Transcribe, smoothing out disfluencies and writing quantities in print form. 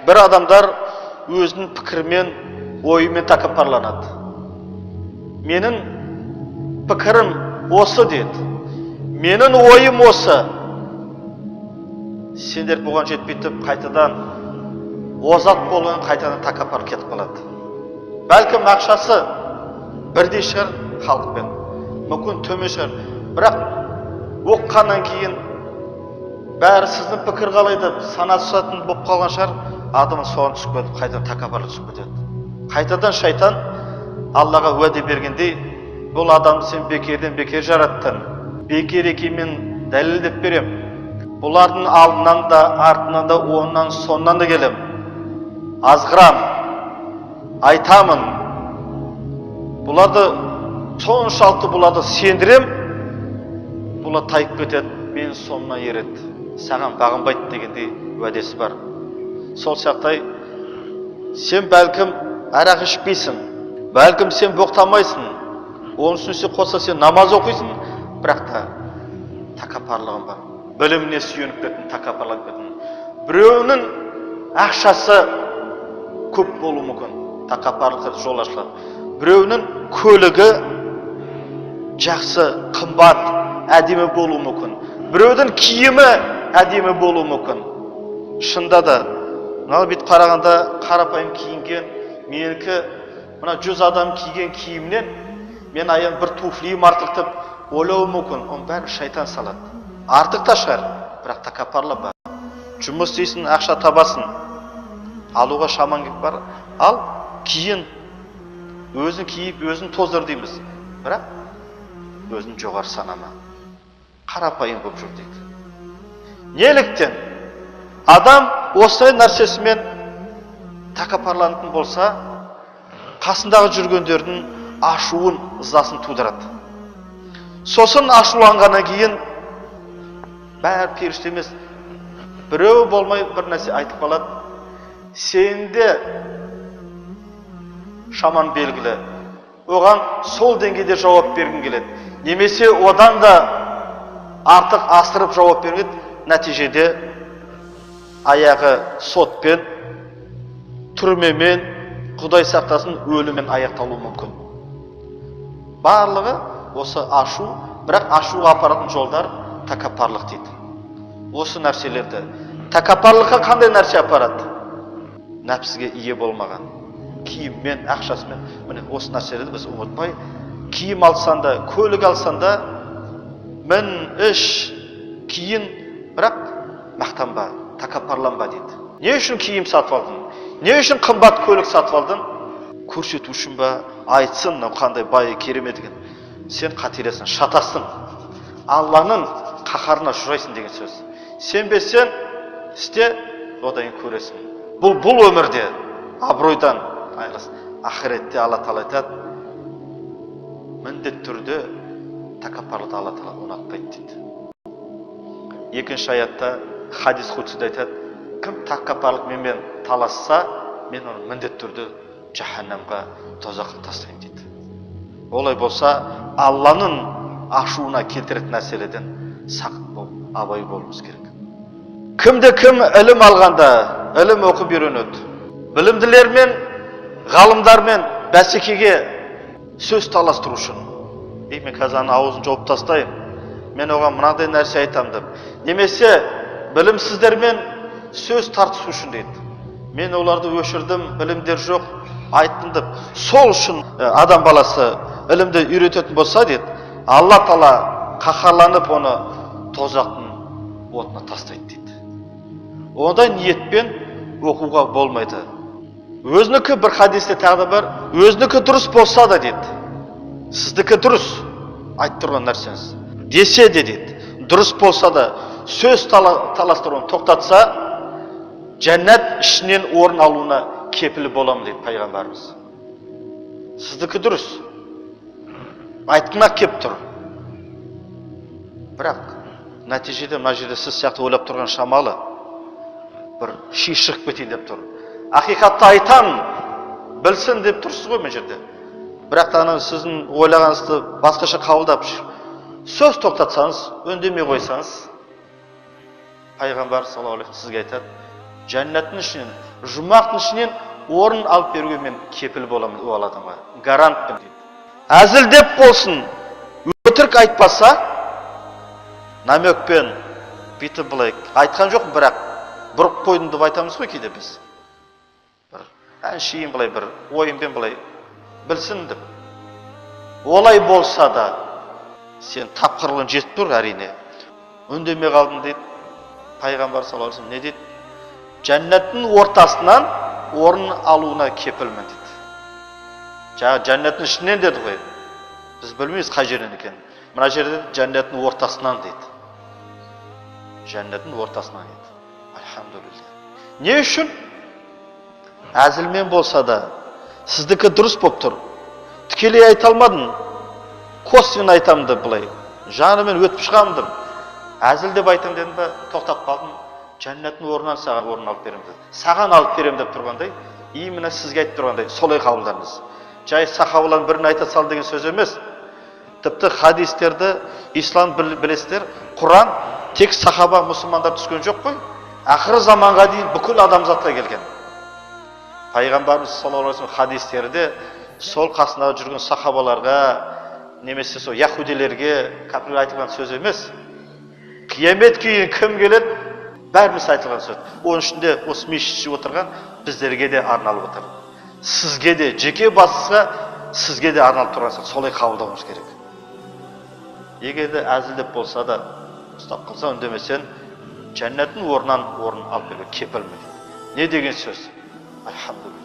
бір адамдар өзінің пікірімен, ойымен тәкаппарланады. Менің пікірім осы деді. Менің ойым осы. Сендер бұған жетпейтіп, қайтадан озат болуын қайтадан тәкаппар кетіп қалады. Бәлкім ақшасы бірдей шығар халықпен, мүмкін төмен шығар. Бірақ оққаннан кейін бәрі сіздің пікір қалай деп сана түсетін болып қалған шығар, адамын соған түсіп кетіп, қайтадан тәкаппарға түсіп кетеді. Қайтадан шайтан Аллаға уәде бергендей, бұл адамды сен бекерден бекер жараттың, бекер екенін дәлелдеп берем. Бұлардың алдынан да, артынан да, оңынан, сонынан да келем. Азғырам, айтамын. Бұларды соншалықты бұларды сендірем, бұлар тайып кетеді, мен соңына ереді. Саған бағынбайды дегендей уәдесі бар. Сол сияқты сен бәлкім арақ ішпейсің, бәлкім сен боқтамайсың, оның үстіне қоса сен намаз оқисың, бірақ та тәкаппарлығың бар. Біліміне сүйеніп кеттің, тәкаппарланып кеттің. Біреуінің ақшасы көп болуы мүмкін, тәкаппарлыққа жол ашылады. Біреуінің көлігі жақсы, қымбат, әдемі болуы мүмкін. Біреудің киімі әдемі болуы мүмкін. Шында да, мынау бет қарағанда қарапайым киінген, менікі мына 100 адам киген киімнен мен аян бір туфлиім артық деп ойлауы мүмкін. Оның бәрі шайтан салады. Артық та шығар, бірақ тәкаппарланба. Жұмыс істейсің, ақша табасың. Алуға шамаң бар. Ал, кейін өзін киіп, өзін тоздыр дейміз. Бірақ өзін жоғары санама. Қарапайым болып жүр дейді. Неліктен? Адам осылай нәрсесімен тәкаппарланатын болса, қасындағы жүргендердің ашуын, ызасын тудырады. Сосын ашуланғаннан кейін бәрі періште емес, біреу болмай бір нәрсе айтып қалады. Сенде шаман белгілі. Оған сол деңгейде жауап бергің келеді. Немесе одан да артық асырып жауап берген, нәтижеде аяғы сотпен, түрмемен, Құдай сақтасын, өліммен аяқталуы мүмкін. Барлығы осы ашу, бірақ ашуға апаратын жолдар тәкаппарлық дейді. Осы нәрселерді. Тәкаппарлыққа қандай нәрсе апарады? Нәпсіге ие болмаған. Киіммен, ақшасымен. Міне осы нәрселерді біз ұмытпай, киім алсан да, көлік алсан да, мін, іш, киін, бірақ мақтанба, тәкаппарланба дейді. Не үшін киім сатып алдың? Не үшін қымбат көлік сатып алдың? Көрсету үшін ба, айтсын, қандай бай, керемет екен. Сен қателесің, шатасың. Алланың қаһарына ұшырайсың деген сөз. Сенбесең, істе, одан көресің. Бұл өмірде абыройдан айырыласың. Ақиретте Алла Тағала айтады, міндетті түрде тәкаппарлықты Алла Тағала ұнатпайды дейді. Екінші аятта хадис құдсиде айтады, кім тәкаппарлықпен таласса, мен оны міндетті түрде жаһаннамға, тозаққа тастаймын дейді. Олай болса, Алланың ашуына келтіретін нәрселерден сақ болып, абай болуымыз керек. Кім ілім алғанда, ілім оқып үйренеді. Білімділермен, ғалымдармен бәсекеге сөз таластыру үшін. Мен қазір аузын жауып тастайын, мен оған мынандай нәрсе айтам деп. Немесе білімсіздермен сөз тартысу үшін дейді. Мен оларды өшірдім, білімдер жоқ, айттым деп. Сол үшін адам баласы ілімді үйрететін болса дейді, Алла Тағала қаһарланып оны тозақтың отына тастайды дейді. Ондай ниетпен оқуға болмайды. Өзінікі бір хадисте тағы бар, өзінікі дұрыс болса да дейді. Сіздікі дұрыс айтып тұрған нәрсеңіз. Десе де дейді, дұрыс болса да сөз таластыруын тоқтатса, жәннат ішінен орын алуына кепілі боламын дейді пайғамбарымыз. Сіздікі дұрыс. Айтқына кеп тұр. Бірақ нәтижеде мына жерде сіз сияқты ойлап тұрған шамалы бір ши шығып кетейін деп тұр. Ақиқатты айтам, білсін деп тұрсыз ғой мен жерде. Бірақ та сіздің ойлағаныңызды басқаша қабылдап сөз тоқтатсаңыз, үндемей қойсаңыз, пайғамбар саллаллаху алейхи вассалам сізге айтады, жәннаттың ішінен жұмақтың ішінен орын алып беруге мен кепіл боламын ол адамға, гарантпын дейді. Әзілдеп болсын, өтірік айтпаса, намекпен бүйтіп былай айтқан жоқ, бірақ бұрып қойдым деп айтамыз ғой кейде біз. Бір әншейін былай бір ойынбен былай білсін деп. Олай болса да сен тапқырлығын жетіп тұр әрине. Үндемей қалдың дейді. Пайғамбар саллаллаху алейхи вассалам не дейді? Жәннаттың ортасынан орын алуына кепілмін дейді. Жаңа жәннаттың ішінен деді ғой. Біз білмейміз қай жерден екенін. Мына жерде жәннаттың ортасынан дейді. Жәннаттың ортасынан дейді. Альхамдулилля. Не үшін? Әзілмен болса да сіздікі дұрыс болып тұр. Тікелей айта алмадым. Косвенно айтамын деп былай. Жанымен өтіп шығамын деп. Әзіл деп айтамын дедім ба, тоқтап қалдым. Жәннаттың орнынан саған орын алып беремін деп. Саған алып беремін деп тұрғандай, именно сізге айтып тұрғандай, солай қабылдаңыз. Жай сахабалардың бірін айта сал деген сөз емес. Тіпті хадистерді, ислам білесіздер, Құран тек сахаба мұсылмандар түскен жоқ қой. Ақыры заманға дейін бүкіл адамзатқа келген. Пайғамбарымыз саллаллаху алейхи вассалам хадистерде сол қасында жүрген сахабаларға, немесе сол яхудилерге, кәпірлерге айтылған сөз емес. Қиямет кейін кім келеді? Бәріміз айтылған сөз. Оның ішінде осы мешітте отырған біздерге де арналып отыр. Сізге де, жеке басыңызға сізге де арналып тұрған сөз. Солай қабылдауымыз керек. Егер де әзілдеп болса да, ұстап қалса үндемесен, жәннаттың орнынан орын алып беруге кепілмін. Не деген сөз? Альхамдулилля.